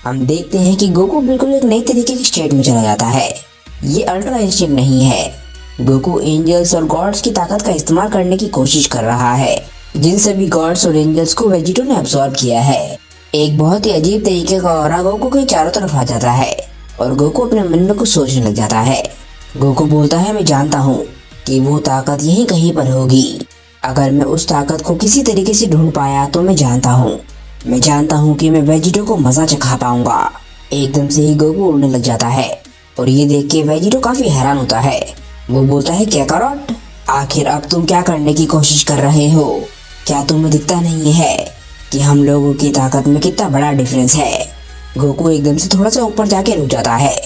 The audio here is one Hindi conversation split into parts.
हम देखते हैं कि गोकू बिल्कुल एक नई तरीके की स्टेट में चला जाता है। ये अल्ट्रा इंस्टिंक्ट नहीं है। गोकू एंजल्स और गॉड्स की ताकत का इस्तेमाल करने की कोशिश कर रहा है, जिन सभी गॉड्स और एंजल्स को वेजिटो ने अब्सॉर्ब किया है। एक बहुत ही अजीब तरीके का ऑरा गोकू के चारों तरफ आ जाता है और गोकू अपने मन में कुछ सोचने लग जाता है। गोकू बोलता है, मैं जानता हूँ कि वो ताकत यहीं कहीं पर होगी। अगर मैं उस ताकत को किसी तरीके से ढूंढ पाया तो मैं जानता हूँ कि मैं वेजिटो को मजा चखा पाऊंगा। एकदम से ही गोकू उड़ने लग जाता है और ये देख के वेजिटो काफी हैरान होता है। वो बोलता है, क्या कैरोट, आखिर अब तुम क्या करने की कोशिश कर रहे हो? क्या तुम्हें दिखता नहीं है कि हम लोगों की ताकत में कितना बड़ा डिफरेंस है? गोकू एकदम से थोड़ा सा ऊपर जाके रुक जाता है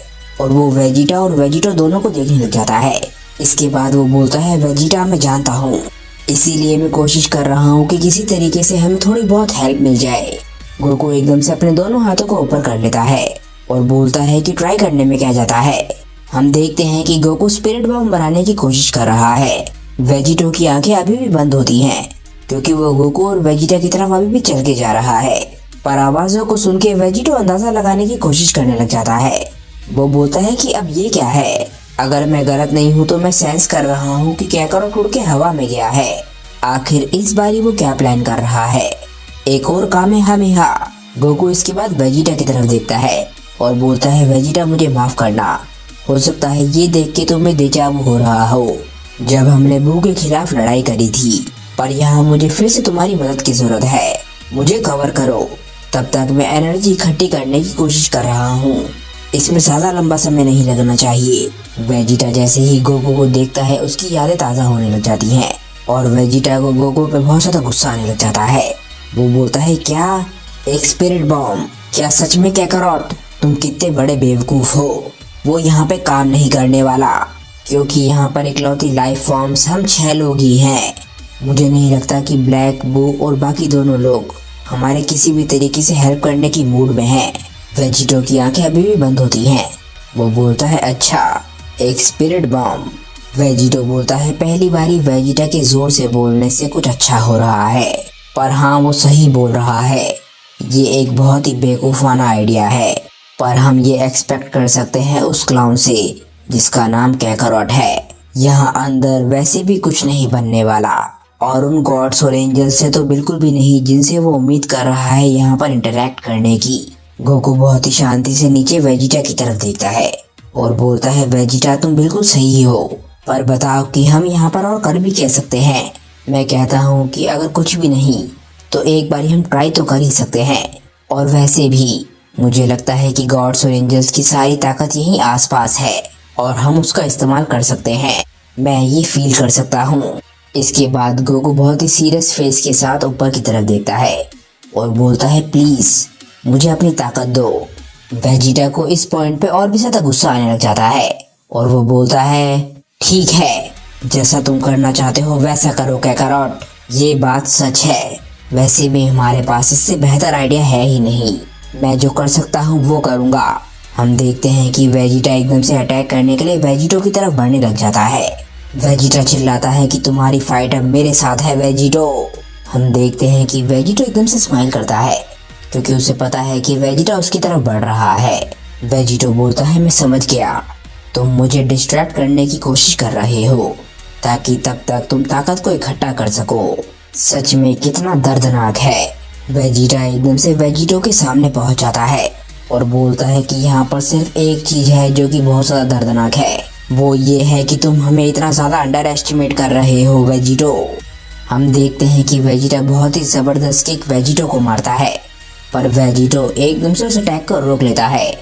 और वो वेजिटा और वेजिटो दोनों को देखने लग जाता है। इसके बाद वो बोलता है, वेजिटा, मैं जानता हूँ, इसीलिए मैं कोशिश कर रहा हूँ कि किसी तरीके से हमें थोड़ी बहुत हेल्प मिल जाए। गोकू एकदम से अपने दोनों हाथों को ऊपर कर लेता है और बोलता है कि ट्राई करने में क्या जाता है। हम देखते हैं कि गोकू स्पिरिट बॉम्ब बनाने की कोशिश कर रहा है। वेजिटो की आंखें अभी भी बंद होती हैं क्योंकि वो गोकू और वेजिटा की तरफ अभी भी चल के जा रहा है, पर आवाजों को सुन के वेजिटो अंदाजा लगाने की कोशिश करने लग जाता है। वो बोलता है कि अब ये क्या है? अगर मैं गलत नहीं हूँ तो मैं सेंस कर रहा हूँ कि कैरोट उड़ के हवा में गया है। आखिर इस बारी वो क्या प्लान कर रहा है? एक और कामेहामेहा। गोकू इसके बाद वेजिटा की तरफ देखता है और बोलता है, वेजिटा, मुझे माफ करना। हो सकता है ये देख के तुम्हें डेजावू हो रहा हो, जब हमने बू के खिलाफ लड़ाई करी थी, पर यहाँ मुझे फिर से तुम्हारी मदद की जरूरत है। मुझे कवर करो, तब तक मैं एनर्जी इकट्ठी करने की कोशिश कर रहा हूँ। इसमें ज्यादा लंबा समय नहीं लगना चाहिए। वेजिटा जैसे ही गोकू को देखता है उसकी यादें ताज़ा होने लग जाती हैं और वेजिटा को गोकू पे बहुत ज्यादा गुस्सा आने लग जाता है। वो बोलता है, क्या एक स्पिरिट बॉम्ब? क्या सच में कैरोट? तुम कितने बड़े बेवकूफ हो। वो यहाँ पे काम नहीं करने वाला, क्योंकि यहाँ पर इकलौती लाइफ फॉर्म्स हम 6 लोग ही हैं। मुझे नहीं लगता कि ब्लैक, बू और बाकी दोनों लोग हमारे किसी भी तरीके से हेल्प करने की मूड में हैं। वेजिटो की आंखें अभी भी बंद होती हैं। वो बोलता है, अच्छा, एक स्पिरिट बॉम्ब। वेजिटो बोलता है, पहली बारी वेजिटा के जोर से बोलने से कुछ अच्छा हो रहा है, पर हाँ, वो सही बोल रहा है। ये एक बहुत ही बेवकूफाना आइडिया है, पर हम ये एक्सपेक्ट कर सकते हैं उस क्लाउन से जिसका नाम कैरोट है। यहाँ अंदर वैसे भी कुछ नहीं बनने वाला, और उन गॉड्स और एंजल्स से तो बिल्कुल भी नहीं जिनसे वो उम्मीद कर रहा है यहाँ पर इंटरेक्ट करने की। गोकू बहुत ही शांति से नीचे वेजिटा की तरफ देखता है और बोलता है, वेजिटा, तुम बिल्कुल सही हो, पर बताओ कि हम यहाँ पर और कर भी कह सकते हैं। मैं कहता हूँ कि अगर कुछ भी नहीं तो एक बार हम ट्राई तो कर ही सकते हैं, और वैसे भी मुझे लगता है कि गॉड्स और एंजल्स की सारी ताकत यहीं आसपास है और हम उसका इस्तेमाल कर सकते हैं। मैं ये फील कर सकता हूँ। इसके बाद गोकू बहुत ही सीरियस फेस के साथ ऊपर की तरफ देखता है और बोलता है, प्लीज मुझे अपनी ताकत दो। वेजिटा को इस पॉइंट पे और भी ज्यादा गुस्सा आने लग जाता है और वो बोलता है, ठीक है, जैसा तुम करना चाहते हो वैसा करो कैरोट। ये बात सच है, वैसे भी हमारे पास इससे बेहतर आइडिया है ही नहीं। मैं जो कर सकता हूँ वो करूँगा। हम देखते हैं कि वेजिटा एकदम से अटैक करने के लिए वेजिटो की तरफ बढ़ने लग जाता है। वेजिटा चिल्लाता है कि तुम्हारी फाइट अब मेरे साथ है वेजिटो। हम देखते हैं कि वेजिटो एकदम से स्माइल करता है क्योंकि उसे पता है कि वेजिटा उसकी तरफ बढ़ रहा है। वेजिटो बोलता है, मैं समझ गया, तुम मुझे डिस्ट्रैक्ट करने की कोशिश कर रहे हो ताकि तब तक तुम ताकत को इकट्ठा कर सको। सच में कितना दर्दनाक है। वेजिटा एकदम से वेजिटो के सामने पहुंच जाता है और बोलता है कि यहाँ पर सिर्फ एक चीज है जो कि बहुत ज्यादा दर्दनाक है, वो ये है कि तुम हमें इतना ज्यादा अंडर एस्टिमेट कर रहे हो वेजिटो। हम देखते हैं कि वेजिटा बहुत ही जबरदस्त किक वेजिटो को मारता है, पर वेजिटो एकदम से उस अटैक को रोक लेता है,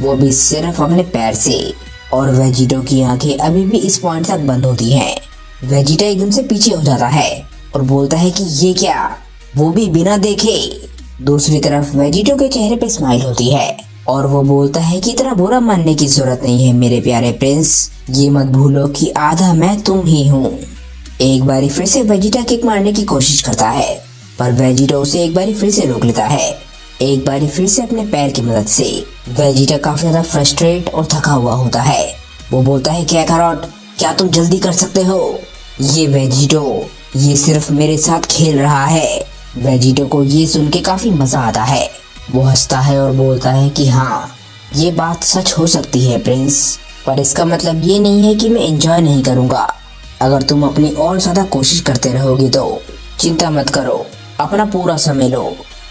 वो भी सिर्फ अपने पैर से, और वेजिटो की आंखें अभी भी इस पॉइंट तक बंद होती हैं। वेजिटा एकदम से पीछे हो जाता है और बोलता है कि ये क्या, वो भी बिना देखे। दूसरी तरफ वेजिटो के चेहरे पे स्माइल होती है और वो बोलता है कि इतना बुरा मानने की जरूरत नहीं है मेरे प्यारे प्रिंस, ये मत भूलो कि आधा मैं तुम ही हूँ। एक बारी फिर से वेजिटा किक मारने की कोशिश करता है, पर वेजिटो उसे एक बारी फिर से रोक लेता है, एक बारी फिर से अपने पैर की मदद से। वेजिटा काफी ज्यादा फ्रस्ट्रेट और थका हुआ होता है। वो बोलता है, कैरोट, क्या तुम जल्दी कर सकते हो? ये वेजिटो, ये सिर्फ मेरे साथ खेल रहा है। वेजिटो को ये सुन के काफी मजा आता है वो हंसता है और बोलता है कि हाँ, ये बात सच हो सकती है प्रिंस, पर इसका मतलब ये नहीं है कि मैं एंजॉय नहीं करूँगा। अगर तुम अपनी और ज़्यादा कोशिश करते रहोगे तो चिंता मत करो, अपना पूरा समय लो,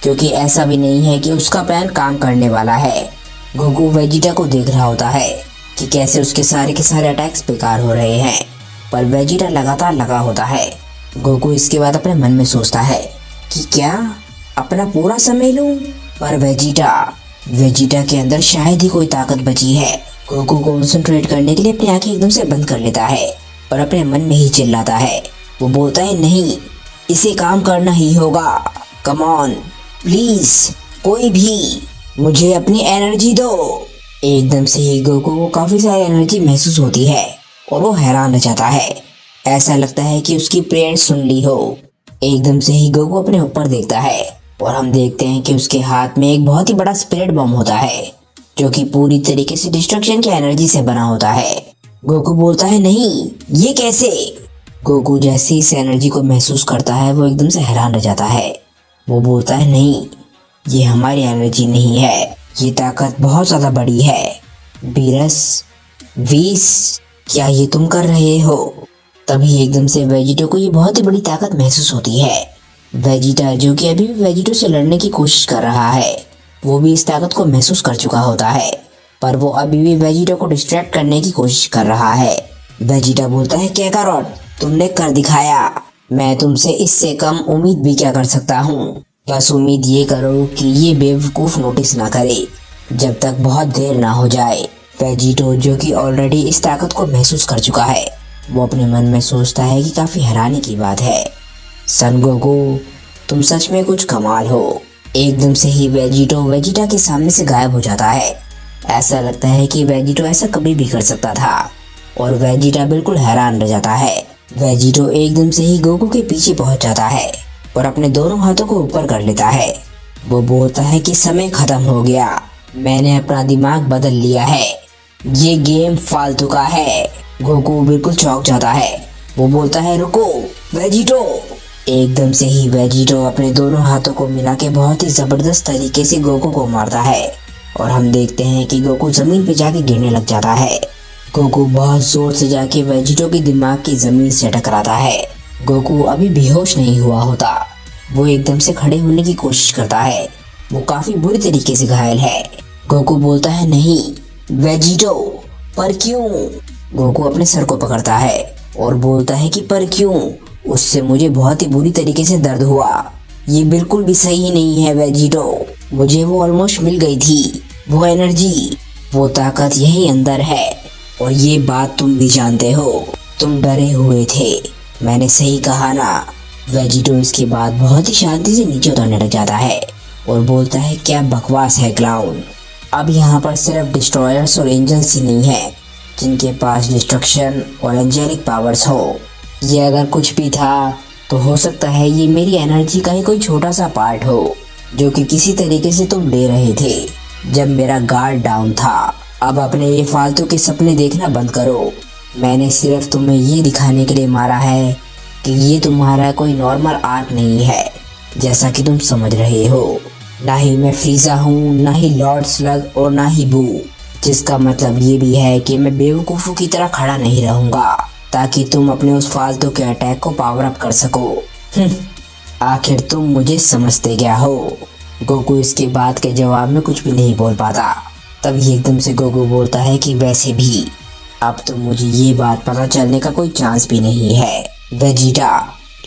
क्योंकि ऐसा भी नहीं है कि उसका प्लान काम करने वाला है। गोकू वेजिटा को देख रहा होता है कि कैसे उसके सारे के सारे अटैक्स बेकार हो रहे हैं, पर वेजिटा लगातार लगा होता है। गोकू इसके बाद अपने मन में सोचता है कि क्या अपना पूरा समय लूं, पर वेजिटा के अंदर शायद ही कोई ताकत बची है। गोकू कंसंट्रेट करने के लिए अपनी आंखें एकदम से बंद कर लेता है और अपने मन में ही चिल्लाता है। वो बोलता है नहीं, इसे काम करना ही होगा। कम ऑन प्लीज, कोई भी मुझे अपनी एनर्जी दो। एकदम से ही गोकू को काफी सारी एनर्जी महसूस होती है और वो हैरान रह जाता है। ऐसा लगता है कि उसकी प्रेयर सुन ली हो। एकदम से ही गोकू अपने ऊपर देखता है और हम देखते हैं कि उसके हाथ में एक बहुत ही बड़ा स्पिरिट बम होता है, जो कि पूरी तरीके से डिस्ट्रक्शन की एनर्जी से बना होता है। गोकू बोलता है नहीं, ये कैसे? गोकू जैसे इस एनर्जी को महसूस करता है वो एकदम से हैरान रह जाता है। वो बोलता है नहीं, ये हमारी एनर्जी नहीं है, ये ताकत बहुत ज्यादा बड़ी है। बीरस, वीस, क्या ये तुम कर रहे हो? तभी एकदम से वेजिटो को ये बहुत ही बड़ी ताकत महसूस होती है। वेजिटा, जो कि अभी भी वेजिटो से लड़ने की कोशिश कर रहा है, वो भी इस ताकत को महसूस कर चुका होता है, पर वो अभी भी वेजिटो को डिस्ट्रैक्ट करने की कोशिश कर रहा है। वेजिटा बोलता है कैकारोट, तुमने कर दिखाया, मैं तुमसे इससे कम उम्मीद भी क्या कर सकता हूँ। बस उम्मीद ये करो कि ये बेवकूफ नोटिस ना करे जब तक बहुत देर ना हो जाए। वेजिटो, जो कि ऑलरेडी इस ताकत को महसूस कर चुका है, वो अपने मन में सोचता है कि काफी हैरानी की बात है। सन गोकू, तुम सच में कुछ कमाल हो। एकदम से ही वेजिटो वेजिटा के सामने से गायब हो जाता है। ऐसा लगता है कि वेजिटो ऐसा कभी भी कर सकता था और वेजिटा बिल्कुल हैरान रह जाता है। वेजिटो एकदम से ही गोकू के पीछे पहुंच जाता है और अपने दोनों हाथों को ऊपर कर लेता है। वो बोलता है कि समय खत्म हो गया, मैंने अपना दिमाग बदल लिया है, ये गेम फालतू का है। गोकू बिल्कुल चौंक जाता है। वो बोलता है रुको वेजिटो। एकदम से ही वेजिटो अपने दोनों हाथों को मिला के बहुत ही जबरदस्त तरीके से गोकू को मारता है और हम देखते हैं कि गोकू जमीन पे जाके गिरने लग जाता है। गोकू बहुत जोर से जाके वेजिटो के दिमाग की जमीन से टकराता है। गोकू अभी बेहोश नहीं हुआ होता। वो एकदम से खड़े होने की कोशिश करता है। वो काफी बुरी तरीके से घायल है। गोकू बोलता है नहीं वेजिटो, पर क्यों? गोकू अपने सर को पकड़ता है और बोलता है कि पर क्यों? उससे मुझे बहुत ही बुरी तरीके से दर्द हुआ, ये बिल्कुल भी सही नहीं है वेजिटो। मुझे वो ऑलमोस्ट मिल गई थी, वो एनर्जी, वो ताकत यही अंदर है और ये बात तुम भी जानते हो। तुम डरे हुए थे, मैंने सही कहा ना। वेजिटो इसके बाद बहुत ही शांति से नीचे उतरने लग जाता है और बोलता है क्या बकवास है क्लाउन। अब यहाँ पर सिर्फ डिस्ट्रॉयर्स और एंजल्स ही नहीं है जिनके पास डिस्ट्रक्शन और एंजेलिक पावर्स हो। ये अगर कुछ भी था तो हो सकता है ये मेरी एनर्जी का ही कोई छोटा सा पार्ट हो, जो कि किसी तरीके से तुम ले रहे थे जब मेरा गार्ड डाउन था। अब अपने ये फालतू के सपने देखना बंद करो। मैंने सिर्फ तुम्हें ये दिखाने के लिए मारा है कि ये तुम्हारा कोई नॉर्मल आर्क नहीं है, जैसा कि तुम समझ रहे हो। ना ही मैं फ्रीजा हूँ, ना ही लॉर्ड स्लग और ना ही बू, जिसका मतलब ये भी है कि मैं बेवकूफ़ों की तरह खड़ा नहीं रहूँगा ताकि तुम अपने उस फालतू के अटैक को पावर अप कर सको। आखिर तुम मुझे समझते क्या हो? गोकू इसके बाद के जवाब में कुछ भी नहीं बोल पाता। तभी एकदम से गोकू बोलता है कि वैसे भी अब तो मुझे ये बात पता चलने का कोई चांस भी नहीं है वेजिटा।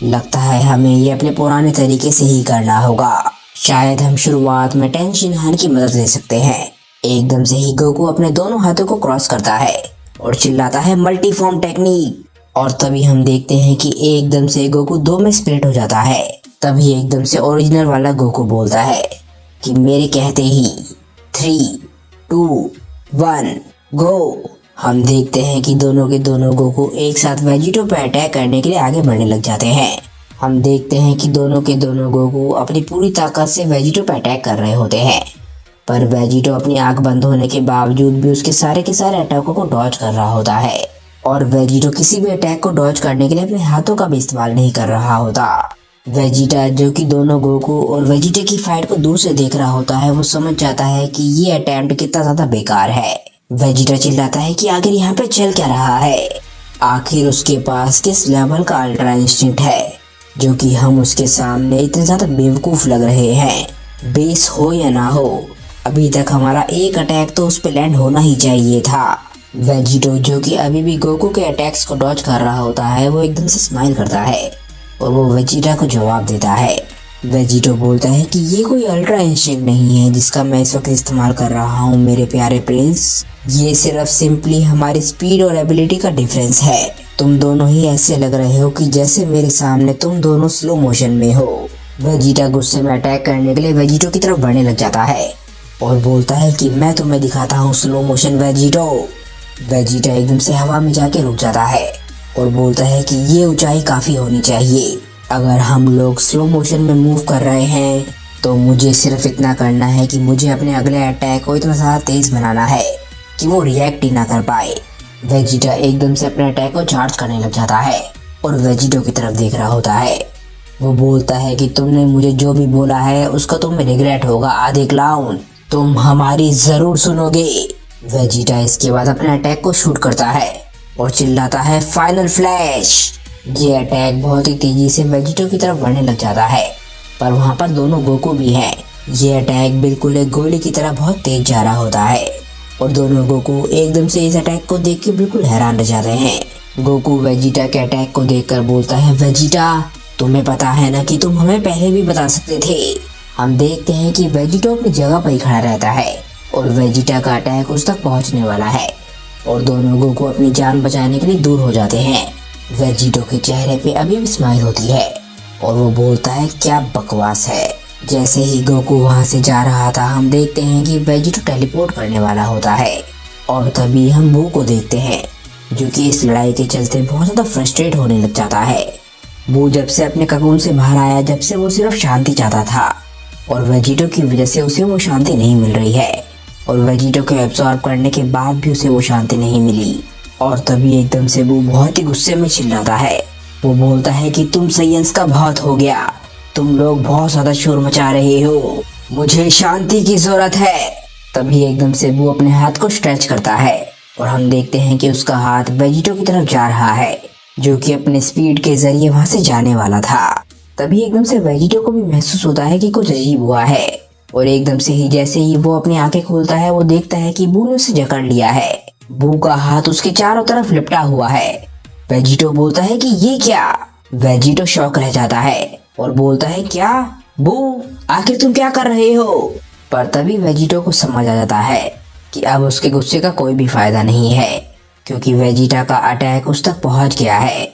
लगता है हमें ये अपने पुराने तरीके से ही करना होगा। शायद हम शुरुआत में टेंशिनहान की मदद ले सकते हैं। एकदम से ही गोकू अपने दोनों हाथों को क्रॉस करता है और चिल्लाता है मल्टीफॉर्म टेक्निक। और तभी हम देखते हैं कि एकदम से गोकू दो में स्प्लिट हो जाता है। तभी एकदम से ओरिजिनल वाला गोकू बोलता है कि मेरे कहते ही 3, 2, 1 गो। हम देखते हैं कि दोनों के दोनों गोकू एक साथ वेजिटो पर अटैक करने के लिए आगे बढ़ने लग जाते हैं। हम देखते हैं कि दोनों के दोनों गोकू अपनी पूरी ताकत से वेजिटो पर अटैक कर रहे होते हैं, पर वेजिटो अपनी आंख बंद होने के बावजूद भी उसके सारे के सारे अटैकों को डॉज कर रहा होता है। और वेजिटो किसी भी अटैक को डॉज करने के लिए अपने हाथों का भी इस्तेमाल नहीं कर रहा होता। वेजिटा, जो कि दोनों गोकू और वेजिटा की फाइट को दूर से देख रहा होता है, वो समझ जाता है कि ये अटेम्प्ट कितना ज्यादा बेकार है। वेजिटा चिल्लाता है कि आखिर यहाँ पे चल क्या रहा है। आखिर उसके पास किस लेवल का अल्ट्रा इंस्टिंक्ट है जो कि हम उसके सामने इतने ज्यादा बेवकूफ लग रहे हैं। बेस हो या ना हो, अभी तक हमारा एक अटैक तो उस पे लैंड होना ही चाहिए था। वेजिटो, जो कि अभी भी गोकू के अटैक्स को डॉज कर रहा होता है, वो एकदम से स्माइल करता है और वो वेजिटा को जवाब देता है। वेजिटो बोलता है कि ये कोई अल्ट्रा इंस्टिंक्ट नहीं है जिसका मैं इस वक्त इस्तेमाल कर रहा हूँ मेरे प्यारे प्रिंस। ये सिर्फ सिंपली हमारी स्पीड और एबिलिटी का डिफरेंस है। तुम दोनों ही ऐसे लग रहे हो कि जैसे मेरे सामने तुम दोनों स्लो मोशन में हो। वेजिटा गुस्से में अटैक करने के लिए वेजिटो की तरफ बढ़ने लग जाता है और बोलता है कि मैं तुम्हें दिखाता हूँ स्लो मोशन वेजिटो। वेजिटा एकदम से हवा में जाके रुक जाता है और बोलता है कि ये ऊंचाई काफी होनी चाहिए। अगर हम लोग स्लो मोशन में मूव कर रहे हैं तो मुझे सिर्फ इतना करना है कि मुझे अपने अगले अटैक को इतना ज्यादा तेज बनाना है कि वो रिएक्ट ही ना कर पाए। वेजिटा एकदम से अपने अटैक को चार्ज करने लग जाता है और वेजिटो की तरफ देख रहा होता है। वो बोलता है कि तुमने मुझे जो भी बोला है उसका तुम्हें रिग्रेट होगा आधे क्लाउन, तुम हमारी जरूर सुनोगे। वेजिटा इसके बाद अपने अटैक को शूट करता है और चिल्लाता है फाइनल फ्लैश। ये अटैक बहुत ही तेजी से वेजिटो की तरफ बढ़ने लग जाता है, पर वहाँ पर दोनों गोकू भी हैं। ये अटैक बिल्कुल एक गोली की तरह बहुत तेज जा रहा होता है और दोनों गोकू एकदम से इस अटैक को देख के बिल्कुल हैरान रह जाते हैं। गोकू वेजिटा के अटैक को देखकर बोलता है, वेजिटा तुम्हें पता है ना कि तुम हमें पहले भी बता सकते थे। हम देखते हैं कि वेजिटो अपनी जगह पर ही खड़ा रहता है और वेजिटा का अटैक उस तक पहुंचने वाला है और दोनों गोकू अपनी जान बचाने के लिए दूर हो जाते हैं। वेजिटो के चेहरे पे अभी भी स्माइल होती है और वो बोलता है क्या बकवास है। जैसे ही गोकू वहां से जा रहा था, हम देखते हैं कि वेजिटो टेलीपोर्ट करने वाला होता है और तभी हम बू को देखते हैं जो कि इस लड़ाई के चलते बहुत ज्यादा फ्रस्ट्रेट होने लग जाता है। बू जब से अपने ककून से बाहर आया, जब से वो सिर्फ शांति चाहता था और वेजिटो की वजह से उसे वो शांति नहीं मिल रही है और वेजिटो को एब्सॉर्ब करने के बाद भी उसे वो शांति नहीं मिली। और तभी एकदम से वो बहुत ही गुस्से में चिल्लाता है। वो बोलता है कि तुम सैयंस का बहुत हो गया, तुम लोग बहुत ज्यादा शोर मचा रहे हो, मुझे शांति की जरूरत है। तभी एकदम से वो अपने हाथ को स्ट्रेच करता है और हम देखते हैं कि उसका हाथ वेजिटो की तरफ जा रहा है जो कि अपने स्पीड के जरिए वहां से जाने वाला था। तभी एकदम से वेजिटो को भी महसूस होता है कि कुछ अजीब हुआ है और एकदम से ही जैसे ही वो अपनी आंखें खोलता है, वो देखता है कि बू ने उसे जकड़ लिया है। बू का हाथ उसके चारों तरफ लिपटा हुआ है। वेजिटो बोलता है कि ये क्या। वेजिटो शॉक रह जाता है और बोलता है क्या बू, आखिर तुम क्या कर रहे हो। पर तभी वेजिटो को समझ आ जाता है कि अब उसके गुस्से का कोई भी फायदा नहीं है क्योंकि वेजिटा का अटैक उस तक पहुंच गया है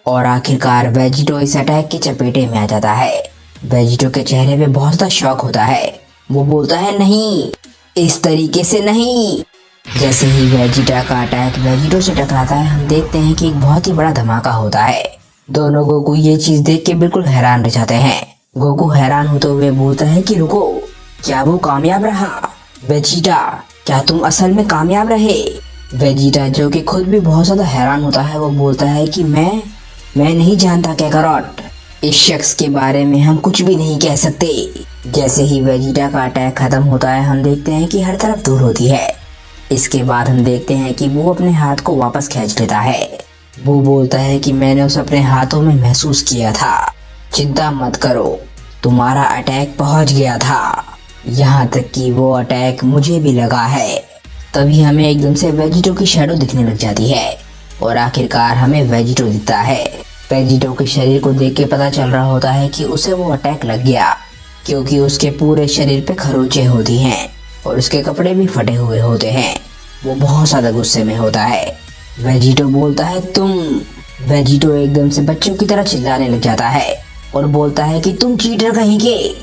और आखिरकार वेजिटो इस अटैक के चपेटे में आ जाता है। वेजिटो के चेहरे पे बहुत सा शॉक होता है। वो बोलता है नहीं, इस तरीके से नहीं। जैसे ही वेजिटा का अटैक वेजिटो से टकराता है, हम देखते हैं कि एक बहुत ही बड़ा धमाका होता है। दोनों गोकू ये चीज देख के बिल्कुल हैरान रह जाते हैं। गोकू हैरान होते हुए बोलता है कि रुको, क्या वो कामयाब रहा? वेजिटा, क्या तुम असल में कामयाब रहे? वेजिटा, जो कि खुद भी बहुत ज्यादा हैरान होता है, वो बोलता है कि मैं नहीं जानता काकारोट, इस शख्स के बारे में हम कुछ भी नहीं कह सकते। जैसे ही वेजिटा का अटैक खत्म होता है, हम देखते हैं कि हर तरफ दूर होती है। इसके बाद हम देखते हैं कि वो अपने हाथ को वापस खींच लेता है। वो बोलता है कि मैंने उसे अपने हाथों में महसूस किया था, चिंता मत करो, तुम्हारा अटैक पहुंच गया था, यहाँ तक कि वो अटैक मुझे भी लगा है। तभी हमें एकदम से वेजिटो की शैडो दिखने लग जाती है और आखिरकार हमें वेजिटो दिखता है। वेजिटो के शरीर को देख के पता चल रहा होता है कि उसे वो अटैक लग गया क्योंकि उसके पूरे शरीर पे खरोंचें होती हैं और उसके कपड़े भी फटे हुए होते हैं। वो बहुत ज्यादा गुस्से में होता है। वेजिटो बोलता है तुम। वेजिटो एकदम से बच्चों की तरह चिल्लाने लग जाता है और बोलता है कि तुम चीटर कहीं के,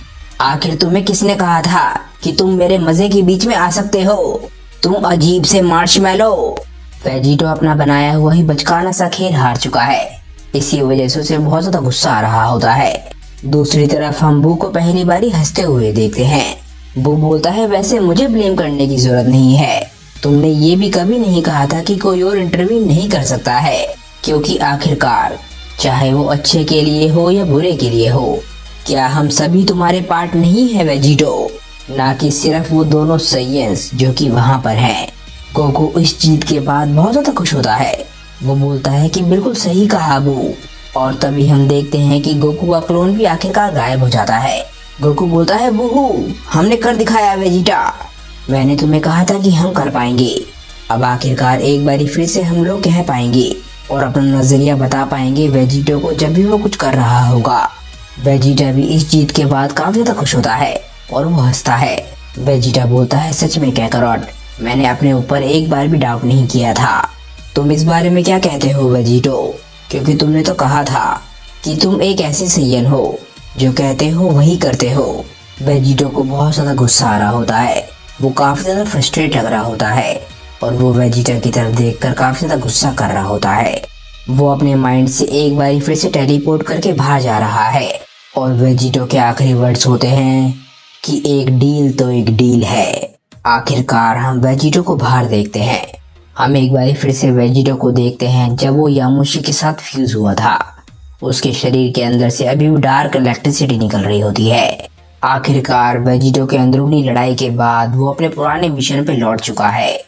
आखिर तुम्हें किसने कहा था कि तुम मेरे मजे के बीच में आ सकते हो, तुम अजीब से मार्शमैलो। वेजिटो अपना बनाया हुआ ही बचकाना सा खेल हार चुका है, इसी वजह से उसे बहुत ज्यादा गुस्सा आ रहा होता है। दूसरी तरफ हम बू को पहली बारी हंसते हुए देखते हैं। बू बोलता है वैसे मुझे ब्लेम करने की जरूरत नहीं है, तुमने ये भी कभी नहीं कहा था कि कोई और इंटरव्यू नहीं कर सकता है क्योंकि आखिरकार चाहे वो अच्छे के लिए हो या बुरे के लिए हो। क्या हम सभी तुम्हारे पार्ट नहीं है वेजिटो? ना कि सिर्फ वो दोनों साइयंस जो कि वहाँ पर हैं। गोकू इस जीत के बाद बहुत ज्यादा खुश होता है। वो बोलता है कि बिल्कुल सही कहा बू। और तभी हम देखते हैं कि गोकू का क्लोन भी आखिरकार गायब हो जाता है। गोकू बोलता है बूहू, हमने कर दिखाया वेजिटा। मैंने तुम्हें कहा था कि हम कर पाएंगे। अब आखिरकार एक बारी फिर से हम लोग कह पाएंगे और अपना नजरिया बता पाएंगे वेजिटो को जब भी वो कुछ कर रहा होगा। वेजिटा भी इस जीत के बाद काफी ज्यादा खुश होता है और वो हंसता है। वेजिटा बोलता है सच में कैकरॉट, मैंने अपने ऊपर एक बार भी डाउट नहीं किया था। तुम इस बारे में क्या कहते हो वेजिटो? क्योंकि तुमने तो कहा था कि तुम एक ऐसे सैयन हो जो कहते हो वही करते हो। वेजिटो को बहुत ज्यादा गुस्सा आ रहा होता है। वो काफी ज्यादा फ्रस्ट्रेट लग रहा होता है और वो वेजिटा की तरफ देखकर काफी ज्यादा गुस्सा कर रहा होता है। वो अपने माइंड से एक बार फिर से टेलीपोर्ट करके बाहर जा रहा है और वेजिटो के आखिरी वर्ड्स होते हैं कि एक डील तो एक डील है। आखिरकार हम वेजिटो को बाहर देखते हैं। हम एक बार फिर से वेजिटो को देखते हैं जब वो यामुशी के साथ फ्यूज हुआ था। उसके शरीर के अंदर से अभी भी डार्क इलेक्ट्रिसिटी निकल रही होती है। आखिरकार वेजिटो के अंदरूनी लड़ाई के बाद वो अपने पुराने मिशन पे लौट चुका है,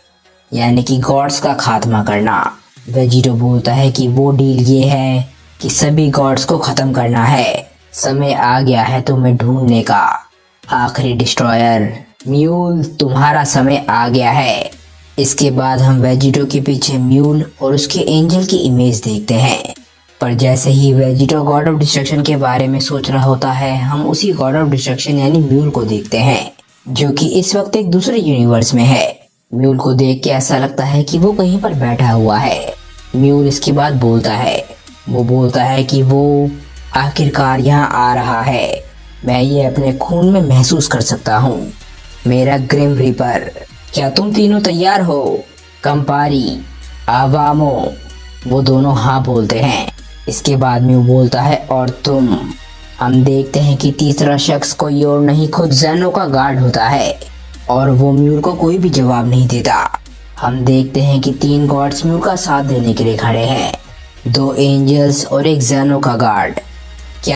यानी कि गॉड्स का खात्मा करना। वेजिटो बोलता है कि वो डील ये है कि सभी गॉड्स को खत्म करना है। समय आ गया है तुम्हें ढूंढने का, आखिरी डिस्ट्रॉयर म्यूल, तुम्हारा समय आ गया है। इसके बाद हम वेजिटो के पीछे म्यूल और उसके एंजल की इमेज देखते हैं। पर जैसे ही वेजिटो गॉड ऑफ डिस्ट्रक्शन के बारे में सोच रहा होता है, हम उसी गॉड ऑफ डिस्ट्रक्शन यानी म्यूल को देखते हैं जो कि इस वक्त एक दूसरे यूनिवर्स में है। म्यूल को देख के ऐसा लगता है कि वो कहीं पर बैठा हुआ है। म्यूल इसके बाद बोलता है, वो बोलता है कि वो आखिरकार यहाँ आ रहा है। मैं ये अपने खून में महसूस कर सकता हूँ, मेरा ग्रिम रीपर। क्या तुम तीनों तैयार हो? कंपारी, आवामो, वो दोनों हाँ बोलते हैं। इसके बाद म्यू बोलता है और तुम। हम देखते हैं कि तीसरा शख्स कोई और नहीं खुद ज़ेनो का गार्ड होता है और वो म्यूल को कोई भी जवाब नहीं देता। हम देखते हैं कि 3 गॉड्स म्यूल का साथ देने के लिए खड़े हैं, 2 एंजल्स और एक ज़ेनो का गार्ड।